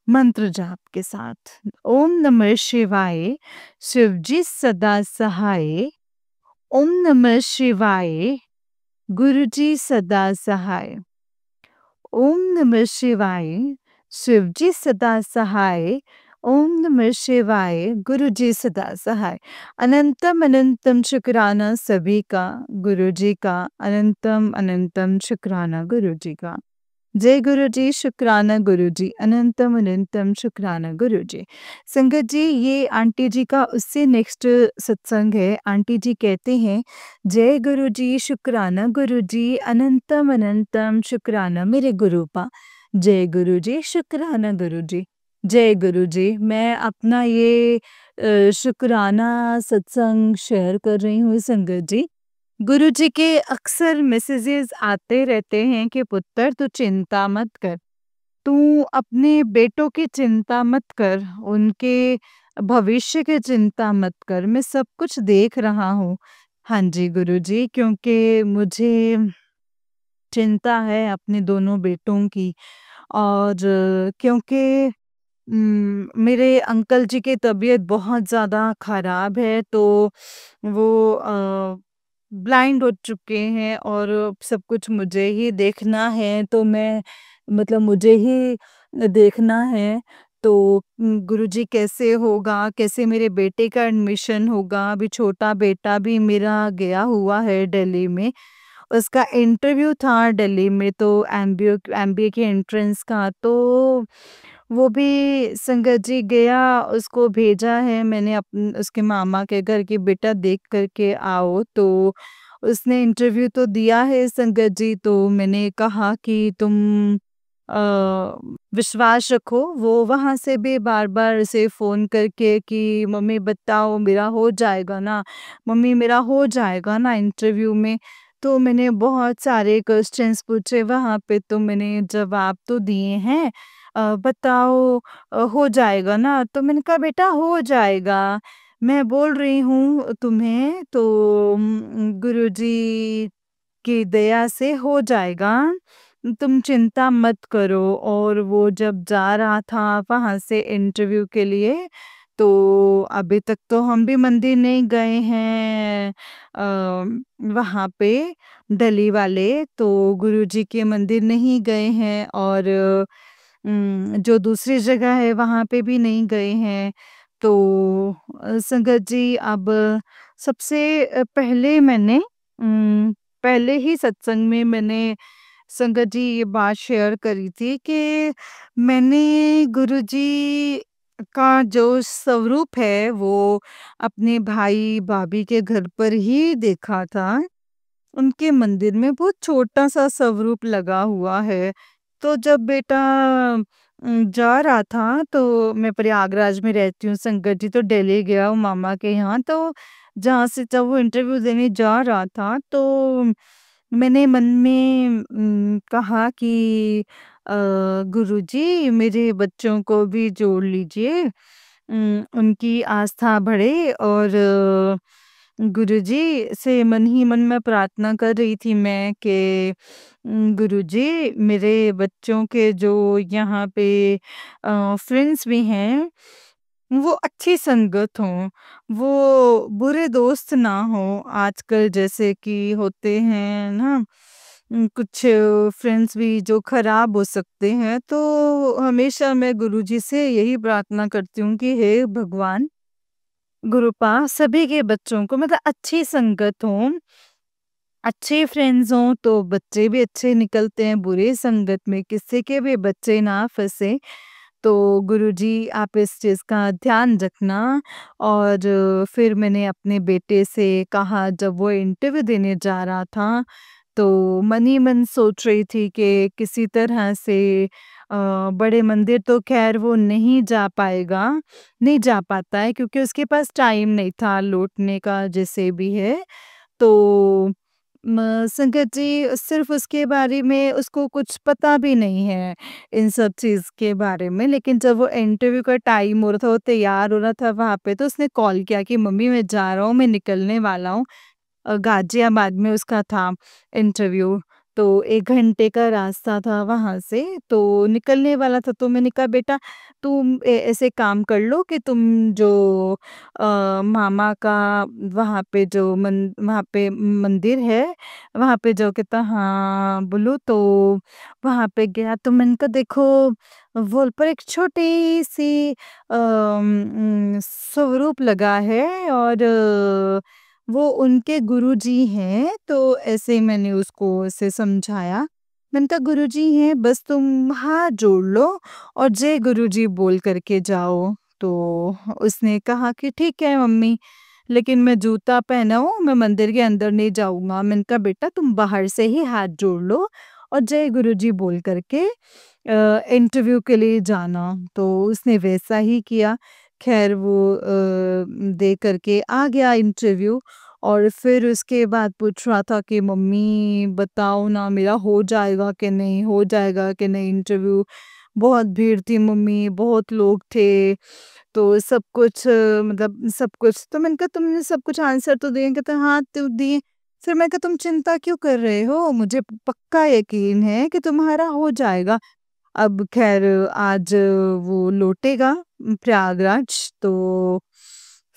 मंत्र जाप के साथ। ओम नमः शिवाय, शिवजी सदा सहाय। ओम नमः शिवाय, गुरुजी सदा सहाय। ओम नमः शिवाय, शिवजी सदा सहाय। ओम नमः शिवाय, गुरुजी सदा सहाय। अनंतम अनंतम शुक्राना सभी का, गुरुजी का अनंतम अनंतम शुक्राना गुरुजी का। जय गुरुजी, शुक्राना गुरुजी, अनंतम अनंतम शुक्राना गुरुजी। संगत जी, ये आंटी जी का उससे नेक्स्ट सत्संग है। आंटी जी कहते हैं, जय गुरुजी, शुक्राना गुरुजी, अनंतम अनंतम शुक्राना मेरे गुरुपा। जय गुरुजी, शुक्राना गुरुजी। जय गुरुजी, मैं अपना ये शुक्राना सत्संग शेयर कर रही हूँ संगत जी। गुरुजी के अक्सर मैसेजेस आते रहते हैं कि पुत्र तू चिंता मत कर, तू अपने बेटों की चिंता मत कर, उनके भविष्य की चिंता मत कर, मैं सब कुछ देख रहा हूँ। हाँ जी गुरुजी, क्योंकि मुझे चिंता है अपने दोनों बेटों की और क्योंकि मेरे अंकल जी की तबीयत बहुत ज़्यादा ख़राब है तो वो ब्लाइंड हो चुके हैं और सब कुछ मुझे ही देखना है तो मैं मतलब मुझे ही देखना है। तो गुरुजी कैसे होगा, कैसे मेरे बेटे का एडमिशन होगा, अभी छोटा बेटा भी मेरा गया हुआ है दिल्ली में। उसका इंटरव्यू था दिल्ली में, तो एमबीए के एंट्रेंस का, तो वो भी संगत जी गया, उसको भेजा है मैंने उसके मामा के घर कि बेटा देख कर के आओ। तो उसने इंटरव्यू तो दिया है संगत जी, तो मैंने कहा कि तुम विश्वास रखो। वो वहाँ से भी बार-बार उसे फ़ोन करके कि मम्मी बताओ मेरा हो जाएगा ना? मम्मी मेरा हो जाएगा ना इंटरव्यू में? तो मैंने बहुत सारे क्वेश्चंस पूछे वहाँ पे, तो मैंने जवाब तो दिए हैं। बताओ हो जाएगा ना? तो मैंने कहा बेटा हो जाएगा। मैं बोल रही हूँ तुम्हें, तो गुरुजी की दया से हो जाएगा, तुम चिंता मत करो। और वो जब जा रहा था वहाँ से इंटरव्यू के लिए, तो अभी तक तो हम भी मंदिर नहीं गए हैं, वहाँ पे दिल्ली वाले, तो गुरुजी के मंदिर नहीं गए हैं, और जो दूसरी जगह है वहाँ पे भी नहीं गए हैं। तो संगत जी, अब सबसे पहले मैंने पहले ही सत्संग में मैंने संगत जी ये बात शेयर करी थी कि मैंने गुरुजी का जो स्वरूप है वो अपने भाई भाभी के घर पर ही देखा था। उनके मंदिर में बहुत छोटा-सा स्वरूप लगा हुआ है। तो जब बेटा जा रहा था, तो मैं प्रयागराज में रहती हूँ, संगत जी तो दिल्ली गया हूँ मामा के यहाँ, तो जहाँ से जब वो इंटरव्यू देने जा रहा था, तो मैंने मन में कहा कि गुरुजी मेरे बच्चों को भी जोड़ लीजिए, उनकी आस्था बढ़े। और गुरुजी से मन ही मन में प्रार्थना कर रही थी मैं कि गुरुजी मेरे बच्चों के जो यहाँ पे फ्रेंड्स भी हैं, वो अच्छी संगत हों, वो बुरे दोस्त ना हों, आजकल जैसे कि होते हैं ना, कुछ फ्रेंड्स भी जो खराब हो सकते हैं। तो हमेशा मैं गुरुजी से यही प्रार्थना करती हूँ कि हे भगवान, गुरुपा सभी के बच्चों को मतलब अच्छी संगत हो, अच्छे फ्रेंड्स हों तो बच्चे भी अच्छे निकलते हैं, बुरे संगत में किसी के भी बच्चे ना फँसे। तो गुरुजी आप इस चीज़ का ध्यान रखना। और फिर मैंने अपने बेटे से कहा, जब वो इंटरव्यू देने जा रहा था, तो मन ही मन सोच रही थी कि किसी तरह से बड़े मंदिर तो ख़ैर वो नहीं जा पाएगा, नहीं जा पाता है क्योंकि उसके पास टाइम नहीं था लौटने का जैसे भी है। तो संगत जी सिर्फ़ उसके बारे में उसको कुछ पता भी नहीं है, इन सब चीज़ के बारे में। लेकिन जब वो इंटरव्यू का टाइम हो रहा था, वो तैयार हो रहा था वहाँ पे, तो उसने कॉल किया कि मम्मी मैं जा रहा हूँ, मैं निकलने वाला हूँ। गाज़ियाबाद में उसका था इंटरव्यू, तो 1 घंटे का रास्ता था वहाँ से, तो निकलने वाला था। तो मैंने कहा बेटा तुम ऐसे काम कर लो कि तुम जो मामा का वहाँ पे जो वहाँ पे मंदिर है, वहाँ पे जाओ। कहता हाँ बोलो। तो वहाँ पे गया, तो मैंने कहा देखो वॉल पर एक छोटी-सी स्वरूप लगा है, और वो उनके गुरुजी हैं। तो ऐसे ही मैंने उसको ऐसे समझाया। मैंने कहा गुरुजी हैं, बस तुम हाथ जोड़ लो और जय गुरुजी बोल कर के जाओ। तो उसने कहा कि ठीक है मम्मी, लेकिन मैं जूता पहना हूँ, मैं मंदिर के अंदर नहीं जाऊँगा। मैंने कहा बेटा तुम बाहर से ही हाथ जोड़ लो और जय गुरुजी बोल कर के इंटरव्यू के लिए जाना। तो उसने वैसा ही किया। ख़ैर वो दे कर के आ गया इंटरव्यू, और फिर उसके बाद पूछ रहा था कि मम्मी बताओ ना मेरा हो जाएगा कि नहीं, हो जाएगा कि नहीं इंटरव्यू? बहुत भीड़ थी मम्मी, बहुत लोग थे, तो सब कुछ मतलब सब कुछ। तो मैंने कहा तुमने सब कुछ आंसर तो दिए? कहता हाँ, तो दिए। फिर मैं कहा तुम चिंता क्यों कर रहे हो? मुझे पक्का यकीन है कि तुम्हारा हो जाएगा। अब ख़ैर आज वो लौटेगा प्रयागराज, तो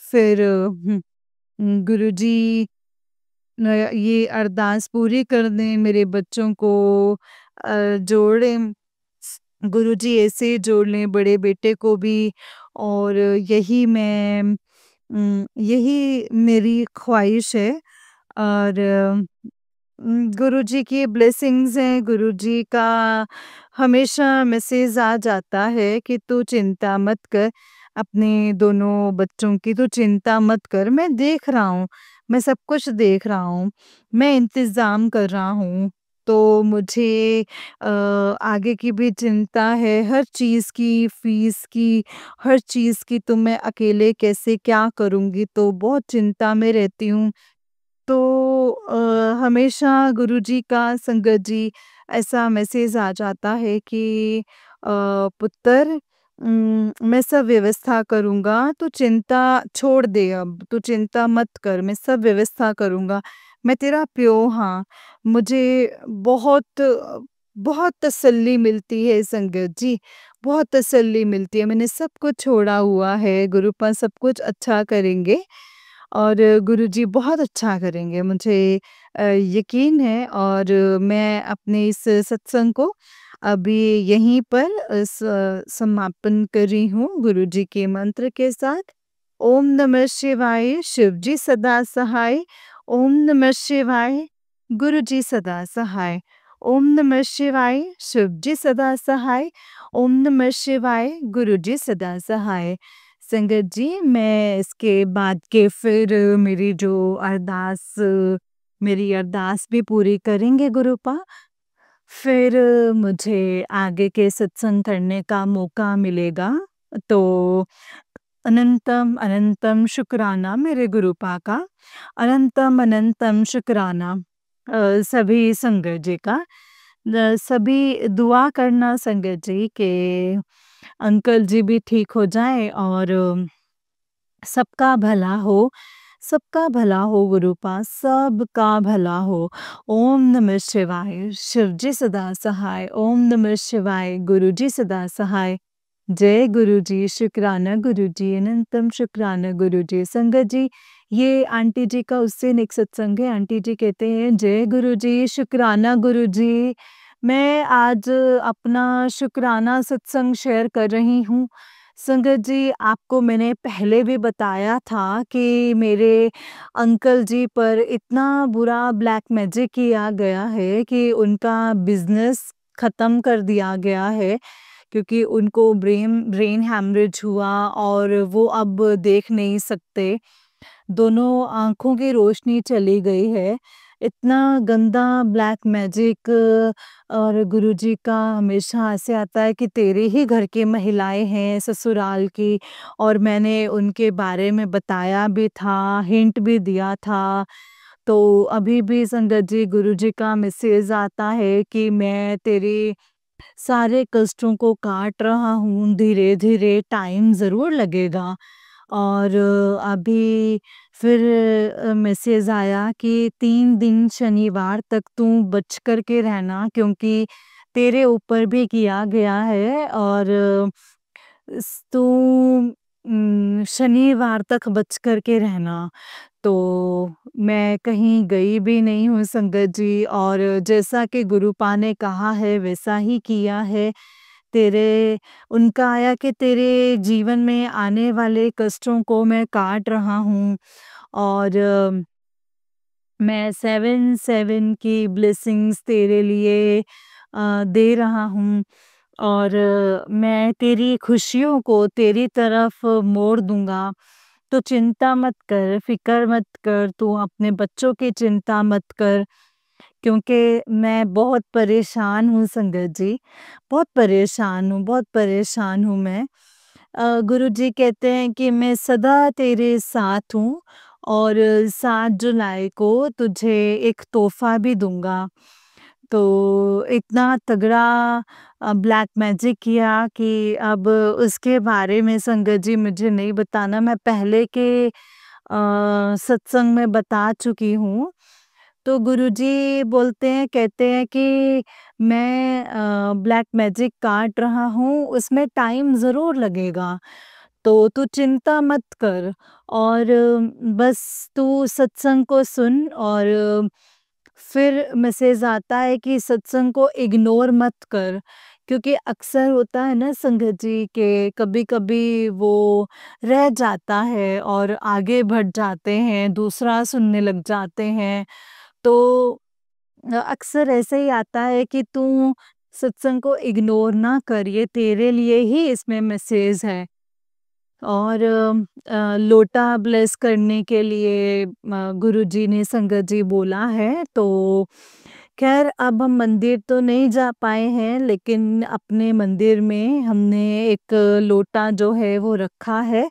फिर गुरुजी ये अरदास पूरी कर दें, मेरे बच्चों को जोड़ें। गुरुजी ऐसे जोड़ लें बड़े बेटे को भी। और यही मेरी ख्वाहिश है। और गुरुजी की ब्लेसिंग्स हैं, गुरुजी का हमेशा मैसेज आ जाता है कि तू चिंता मत कर, अपने दोनों बच्चों की तू चिंता मत कर, मैं देख रहा हूँ, मैं सब कुछ देख रहा हूँ, मैं इंतज़ाम कर रहा हूँ। तो मुझे आगे की भी चिंता है, हर चीज़ की, फ़ीस की, हर चीज़ की, तो मैं अकेले कैसे क्या करूँगी, तो बहुत चिंता में रहती हूँ। तो हमेशा गुरुजी का, संगत जी, ऐसा मैसेज आ जाता है कि पुत्र, मैं सब व्यवस्था करूँगा, तू चिंता छोड़ दे अब, तू चिंता मत कर, मैं सब व्यवस्था करूँगा, मैं तेरा प्यो हाँ। मुझे बहुत बहुत तसल्ली मिलती है संगत जी, बहुत तसल्ली मिलती है। मैंने सब कुछ छोड़ा हुआ है, गुरुपा सब कुछ अच्छा करेंगे। और गुरुजी बहुत अच्छा करेंगे, मुझे यकीन है। और मैं अपने इस सत्संग को अभी यहीं पर समापन कर रही हूँ गुरुजी के मंत्र के साथ। ओम नमः शिवाय, शिव जी सदा सहाय। ओम नमः शिवाय, गुरुजी सदा सहाय। ओम नमः शिवाय, शिव जी सदा सहाय। ओम नमः शिवाय, गुरुजी सदा सहाय। संगत जी, मैं इसके बाद के फिर मेरी अरदास भी पूरी करेंगे गुरुपा। फिर मुझे आगे के सत्संग करने का मौका मिलेगा। तो अनंतम अनंतम शुक्राना मेरे गुरुपा का, अनंतम अनंतम शुक्राना सभी संगत जी का। सभी दुआ करना संगत जी के अंकल जी भी ठीक हो जाएं, और सबका भला हो, सबका भला हो गुरुपा, सबका भला हो। ओम नमः शिवाय, शिव जी सदा सहाय। ओम नमः शिवाय, गुरु जी सदा सहाय। जय गुरु जी, शुक्राना गुरु जी, अनंतम शुक्राना गुरु जी। संगत जी, ये आंटी जी का उससे नेक्स्ट सत्संग है। आंटी जी कहते हैं, जय गुरु जी, शुक्राना गुरु जी। मैं आज अपना शुक्राना सत्संग शेयर कर रही हूँ। संगत जी, आपको मैंने पहले भी बताया था कि मेरे अंकल जी पर इतना बुरा ब्लैक मैजिक किया गया है कि उनका बिज़नेस ख़त्म कर दिया गया है, क्योंकि उनको ब्रेन हैमरेज हुआ और वो अब देख नहीं सकते। दोनों आँखों की रोशनी चली गई है। इतना गंदा ब्लैक मैजिक। और गुरुजी का हमेशा ऐसे आता है कि तेरे ही घर की महिलाएँ हैं ससुराल की, और मैंने उनके बारे में बताया भी था, हिंट भी दिया था। तो अभी भी संगत जी, गुरुजी का मैसेज आता है कि मैं तेरे सारे कष्टों को काट रहा हूँ, धीरे-धीरे टाइम ज़रूर लगेगा। और अभी फिर मैसेज आया कि 3 दिन शनिवार तक तू बच कर के रहना, क्योंकि तेरे ऊपर भी किया गया है। और तू शनिवार तक बच कर के रहना। तो मैं कहीं गई भी नहीं हूँ संगत जी, और जैसा कि गुरुपा ने कहा है वैसा ही किया है। तेरे उनका आया कि तेरे जीवन में आने वाले कष्टों को मैं काट रहा हूँ। और मैं 7-7 की ब्लेसिंग्स तेरे लिए दे रहा हूँ। और मैं तेरी खुशियों को तेरी तरफ मोड़ दूँगा। तो चिंता मत कर, फ़िक्र मत कर, तू अपने बच्चों की चिंता मत कर, क्योंकि मैं बहुत परेशान हूँ संगत जी, बहुत परेशान हूँ, बहुत परेशान हूँ मैं। गुरुजी कहते हैं कि मैं सदा तेरे साथ हूँ, और 7 जुलाई को तुझे एक तोहफ़ा भी दूँगा। तो इतना तगड़ा ब्लैक मैजिक किया कि अब उसके बारे में संगत जी मुझे नहीं बताना, मैं पहले के सत्संग में बता चुकी हूँ। तो गुरुजी बोलते हैं, कहते हैं कि मैं ब्लैक मैजिक काट रहा हूँ, उसमें टाइम ज़रूर लगेगा, तो तू चिंता मत कर। और बस तू सत्संग को सुन। और फिर मैसेज आता है कि सत्संग को इग्नोर मत कर, क्योंकि अक्सर होता है ना संगत जी के कभी-कभी वो रह जाता है और आगे बढ़ जाते हैं, दूसरा सुनने लग जाते हैं। तो अक्सर ऐसे ही आता है कि तू सत्संग को इग्नोर ना कर, ये तेरे लिए ही इसमें मैसेज है। और लोटा ब्लेस करने के लिए गुरुजी ने संगत जी बोला है। तो खैर अब हम मंदिर तो नहीं जा पाए हैं, लेकिन अपने मंदिर में हमने एक लोटा जो है वो रखा है।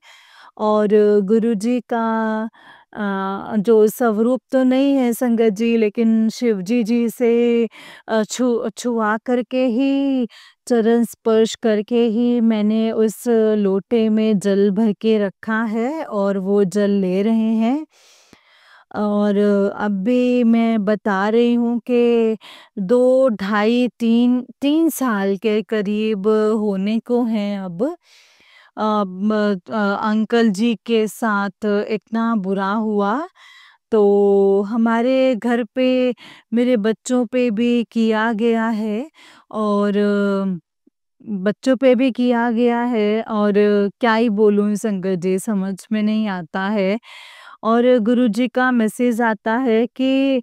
और गुरुजी का जो स्वरूप तो नहीं है संगत जी, लेकिन शिवजी जी से छुआ करके ही, चरण स्पर्श करके ही मैंने उस लोटे में जल भर के रखा है और वो जल ले रहे हैं। और अब भी मैं बता रही हूँ कि 2 ढाई 3 साल के करीब होने को हैं अब। अंकल जी के साथ इतना बुरा हुआ, तो हमारे घर पे मेरे बच्चों पे भी किया गया है। और बच्चों पे भी किया गया है, और क्या ही बोलूँ संगत जी, समझ में नहीं आता है। और गुरुजी का मैसेज आता है कि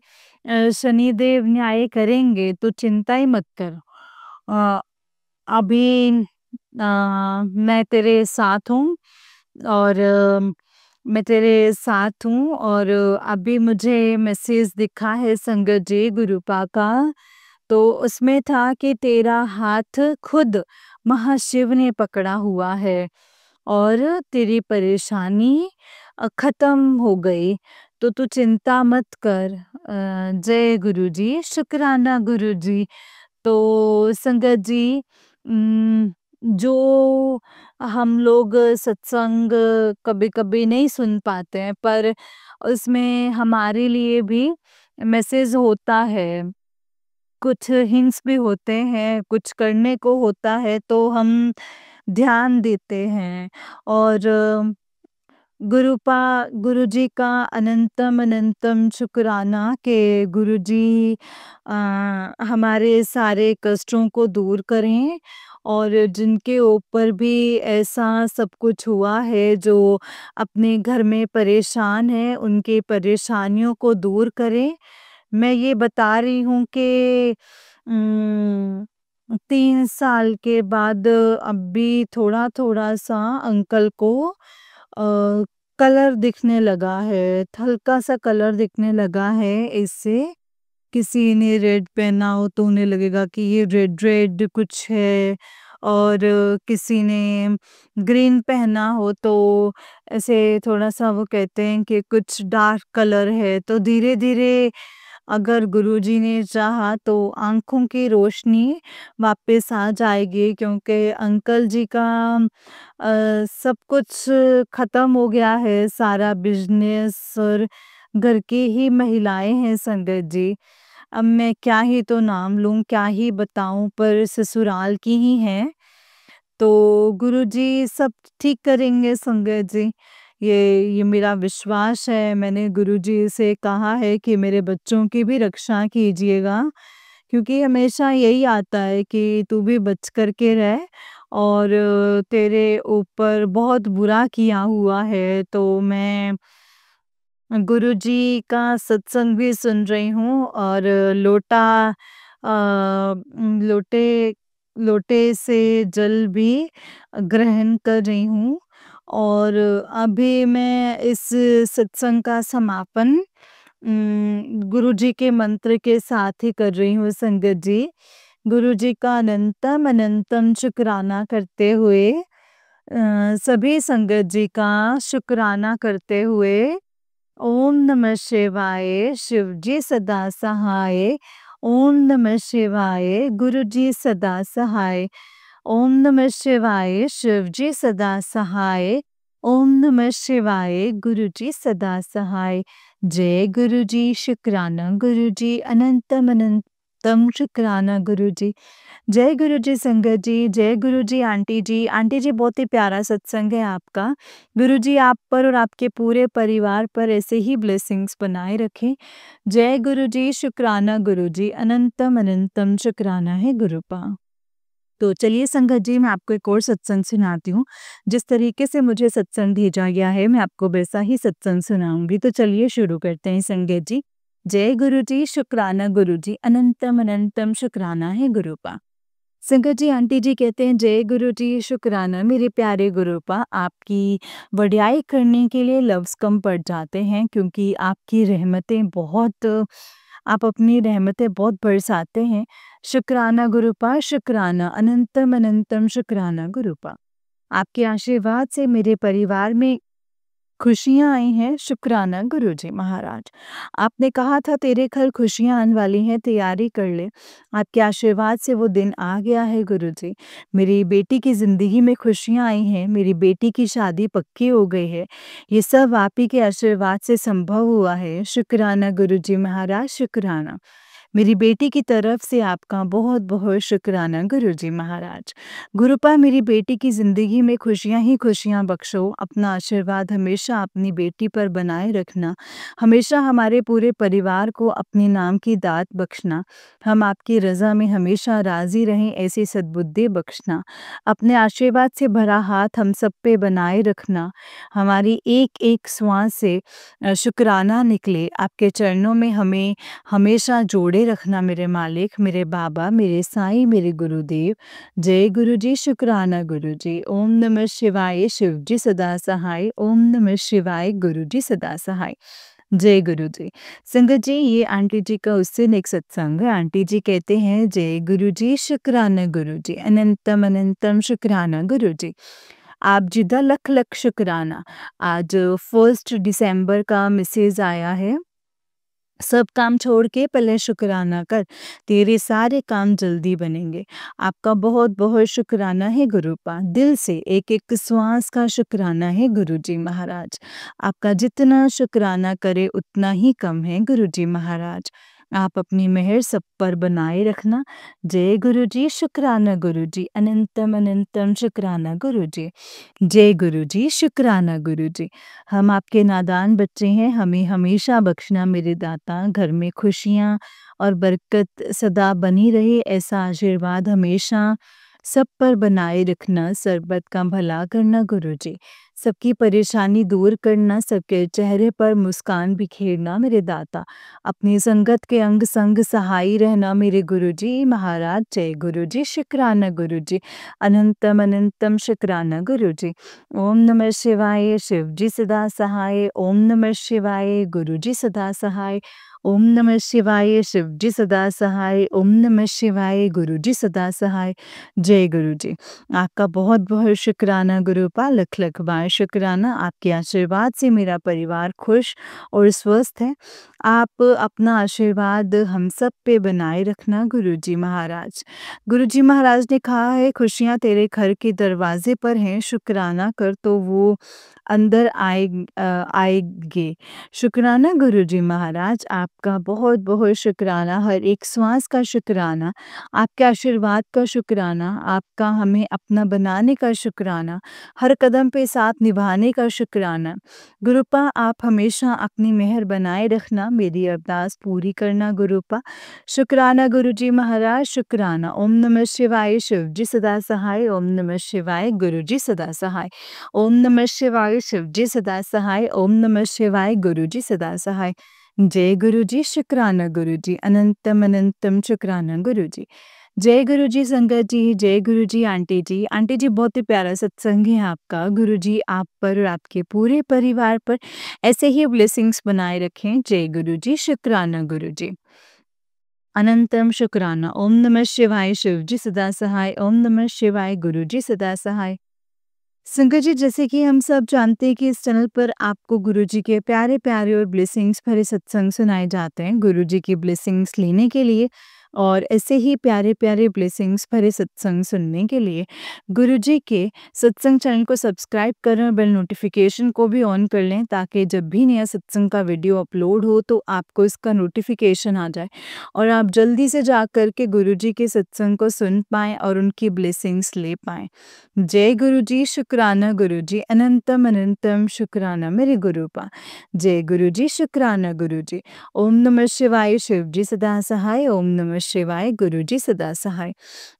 शनिदेव न्याय करेंगे, तो चिंता ही मत कर। अ, अभी मैं तेरे साथ हूँ, और मैं तेरे साथ हूँ। और अभी मुझे मैसेज दिखा है संगत जी गुरुपा का, तो उसमें था कि तेरा हाथ खुद महाशिव ने पकड़ा हुआ है और तेरी परेशानी खत्म हो गई, तो तू चिंता मत कर। जय गुरुजी, शुक्राना गुरुजी। तो संगत जी, जो हम लोग सत्संग कभी-कभी नहीं सुन पाते हैं, पर उसमें हमारे लिए भी मैसेज होता है। कुछ हिंट्स भी होते हैं, कुछ करने को होता है तो हम ध्यान देते हैं। और गुरुजी का अनंतम अनंतम शुक्राना कि गुरुजी हमारे सारे कष्टों को दूर करें, और जिनके ऊपर भी ऐसा सब कुछ हुआ है, जो अपने घर में परेशान है, उनकी परेशानियों को दूर करें। मैं ये बता रही हूँ कि 3 साल के बाद अब भी थोड़ा-थोड़ा सा अंकल को कलर दिखने लगा है, हल्का-सा कलर दिखने लगा है इससे। किसी ने रेड पहना हो तो उन्हें लगेगा कि ये रेड रेड कुछ है, और किसी ने ग्रीन पहना हो तो ऐसे थोड़ा-सा वो कहते हैं कि कुछ डार्क कलर है। तो धीरे-धीरे अगर गुरुजी ने चाहा तो आँखों की रोशनी वापस आ जाएगी, क्योंकि अंकल जी का सब कुछ ख़त्म हो गया है, सारा बिज़नेस, और घर की ही महिलाएँ हैं संगत जी। अब मैं क्या ही तो नाम लूँ, क्या ही बताऊँ, पर ससुराल की ही हैं। तो गुरुजी सब ठीक करेंगे संगत जी। ये मेरा विश्वास है। मैंने गुरुजी से कहा है कि मेरे बच्चों की भी रक्षा कीजिएगा, क्योंकि हमेशा यही आता है कि तू भी बच कर के रह, और तेरे ऊपर बहुत बुरा किया हुआ है। तो मैं गुरुजी का सत्संग भी सुन रही हूँ, और लोटा लोटे लोटे से जल भी ग्रहण कर रही हूँ। और अभी मैं इस सत्संग का समापन गुरुजी के मंत्र के साथ ही कर रही हूँ संगत जी। गुरुजी का अनंतम अनंतम शुक्राना करते हुए, सभी संगत जी का शुक्राना करते हुए, ओम नमः शिवाय, शिवजी सदा सहाय। ओम नमः शिवाय, गुरुजी सदा सहाय। ओम नमः शिवाय, शिवजी सदा सहाय। ओम नमः शिवाय, गुरुजी सदा सहाय। जय गुरुजी, शुक्राना गुरुजी, अनंतम अनंतम शुक्राना गुरुजी। जय गुरुजी संगत जी, जय गुरुजी आंटी जी। आंटी जी, बहुत ही प्यारा सत्संग है आपका। गुरुजी आप पर और आपके पूरे परिवार पर ऐसे ही ब्लेसिंग्स बनाए रखें। जय गुरुजी, शुक्राना गुरुजी, अनंतम अनंतम शुक्राना है गुरुपा। तो चलिए संगत जी, मैं आपको एक और सत्संग सुनाती हूँ। जिस तरीके से मुझे सत्संग भेजा गया है, मैं आपको वैसा ही सत्संग सुनाऊँगी। तो चलिए शुरू करते हैं संगत जी। जय गुरु जी, शुक्राना गुरु जी, अनंतम अनंतम शुक्राना है गुरुपा। संगत जी, आंटी जी कहते हैं जय गुरु जी, शुक्राना मेरे प्यारे गुरुपा। आपकी वड्याई करने के लिए लफ्ज़ कम पड़ जाते हैं, क्योंकि आपकी रहमतें बहुत आप अपनी रहमतें बहुत बरसाते हैं। शुक्राना गुरुपा, शुक्राना, अनंतम अनंतम शुक्राना गुरुपा। आपके आशीर्वाद से मेरे परिवार में खुशियाँ आई हैं, शुक्राना गुरुजी महाराज। आपने कहा था तेरे घर खुशियाँ आने वाली हैं, तैयारी कर ले। आपके आशीर्वाद से वो दिन आ गया है गुरुजी। मेरी बेटी की ज़िंदगी में खुशियाँ आई हैं, मेरी बेटी की शादी पक्की हो गई है। ये सब आप ही के आशीर्वाद से संभव हुआ है, शुक्राना गुरुजी महाराज, शुक्राना। मेरी बेटी की तरफ से आपका बहुत-बहुत शुक्राना गुरुजी महाराज। गुरुपा, मेरी बेटी की ज़िंदगी में खुशियाँ ही खुशियाँ बख्शो, अपना आशीर्वाद हमेशा अपनी बेटी पर बनाए रखना, हमेशा हमारे पूरे परिवार को अपने नाम की दात बख्शना, हम आपकी रज़ा में हमेशा राज़ी रहें ऐसी सद्बुद्धि बख्शना, अपने आशीर्वाद से भरा हाथ हम सब पे बनाए रखना, हमारी एक-एक श्वास से शुक्राना निकले, आपके चरणों में हमें हमेशा जोड़े रखना मेरे मालिक, मेरे बाबा, मेरे साईं, मेरे गुरुदेव। जय गुरु जी, शुक्राना गुरु जी। ओम नमः शिवाय, शिव जी सदा सहाय। ओम नमः शिवाय, गुरु जी सदा सहाय। जय गुरु जी। संगत जी, ये आंटी जी का उस दिन एक सत्संग है। आंटी जी कहते हैं जय गुरु जी, शुक्राना गुरु जी, अनंतम अनंतम शुक्राना गुरु जी। आप जी दा लख लख शुक्राना। आज 1 दिसंबर का मैसेज आया है, सब काम छोड़ के पहले शुक्राना कर, तेरे सारे काम जल्दी बनेंगे। आपका बहुत-बहुत शुक्राना है गुरुपा, दिल से एक-एक श्वास का शुक्राना है गुरुजी महाराज। आपका जितना शुक्राना करे उतना ही कम है गुरुजी महाराज। आप अपनी मेहर सब पर बनाए रखना। जय गुरुजी, शुक्राना गुरुजी, अनंतम अनंतम शुक्राना गुरुजी। जय गुरुजी, शुक्राना गुरुजी। हम आपके नादान बच्चे हैं, हमें हमेशा बख्शना मेरे दाता। घर में खुशियाँ और बरकत सदा बनी रहे ऐसा आशीर्वाद हमेशा सब पर बनाए रखना। सरबत का भला करना गुरुजी, सबकी परेशानी दूर करना, सबके चेहरे पर मुस्कान बिखेरना मेरे दाता। अपनी संगत के अंग संग सहाई रहना मेरे गुरुजी महाराज। जय गुरुजी, शुक्राना गुरुजी, अनंतम अनंतम शुक्राना गुरुजी। ओम नमः शिवाय, शिव जी सदा सहाय। ओम नमः शिवाय, गुरु जी सदा सहाय। ओम नमः शिवाय, शिव जी सदा सहाय। ओम नमः शिवाय, गुरु जी सदा सहाय। जय गुरु जी। आपका बहुत बहुत शुक्राना गुरुपा, लख लख बार शुक्राना। आपके आशीर्वाद से मेरा परिवार खुश और स्वस्थ है। आप अपना आशीर्वाद हम सब पे बनाए रखना गुरुजी महाराज। गुरुजी महाराज ने कहा है खुशियाँ तेरे घर के दरवाजे पर हैं, शुक्राना कर तो वो अंदर आएंगे। शुक्राना गुरुजी महाराज, आपका बहुत बहुत शुक्राना, हर एक श्वास का शुक्राना, आपके आशीर्वाद का शुक्राना, आपका हमें अपना बनाने का शुक्राना, हर कदम पे साथ निभाने का शुक्राना। गुरुपा, आप हमेशा अपनी मेहर बनाए रखना, मेरी अरदास पूरी करना गुरुपा। शुक्राना गुरुजी महाराज, शुक्राना। ओम नमः शिवाय, शिव जी सदा सहाय। ओम नमः शिवाय, गुरु जी सदा सहाय। ओम नमः शिवाय, शिव जी सदा सहाय। ओम नमः शिवाय, गुरु जी सदा सहाय। जय गुरु जी, शुक्राना गुरु जी, अनंतम अनंतम शुक्राना गुरु जी। जय गुरु जी संगत जी, जय गुरु जी आंटी जी। आंटी जी, बहुत ही प्यारा सत्संग है आपका। गुरु जी आप पर और आपके पूरे परिवार पर ऐसे ही ब्लेसिंग्स बनाए रखें। जय गुरु जी, शुक्राना गुरु जी, अनंतम शुक्राना। ओम नमः शिवाय, शिव जी सदा सहाय। ओम नमः शिवाय, गुरु जी सदा सहाय। संगत जी, जैसे कि हम सब जानते हैं कि इस चैनल पर आपको गुरुजी के प्यारे-प्यारे और ब्लेसिंग्स भरे सत्संग सुनाए जाते हैं। गुरुजी की ब्लेसिंग्स लेने के लिए और ऐसे ही प्यारे-प्यारे ब्लेसिंग्स भरे सत्संग सुनने के लिए गुरुजी के सत्संग चैनल को सब्सक्राइब करें और बेल नोटिफिकेशन को भी ऑन कर लें, ताकि जब भी नया सत्संग का वीडियो अपलोड हो तो आपको इसका नोटिफिकेशन आ जाए और आप जल्दी से जा कर के गुरुजी के सत्संग को सुन पाएँ और उनकी ब्लेसिंग्स ले पाएँ। जय गुरु जी, शुक्राना गुरु जी, अनंतम अनंतम शुक्राना मेरे गुरुपा। जय गुरु जी, शुक्राना गुरु जी। ओम नमः शिवाय, शिव जी सदा सहाय। ओम नमः नमः शिवाय, गुरु जी सदा सहाय।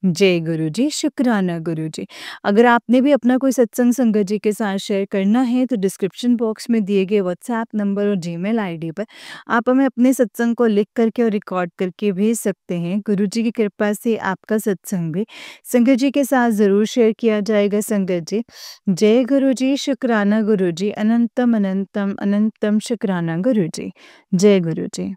जय गुरु जी, शुक्राना गुरु जी। अगर आपने भी अपना कोई सत्संग संगत जी के साथ शेयर करना है तो डिस्क्रिप्शन बॉक्स में दिए गए व्हाट्सएप नंबर और जीमेल आईडी पर आप हमें अपने सत्संग को लिख करके और रिकॉर्ड करके भेज सकते हैं। गुरु जी की कृपा से आपका सत्संग भी संगत जी के साथ ज़रूर शेयर किया जाएगा संगत जी। जय गुरु जी, शुक्राना गुरु जी, अनंतम अनंतम अनंतम शुक्राना गुरु जी। जय गुरु जी।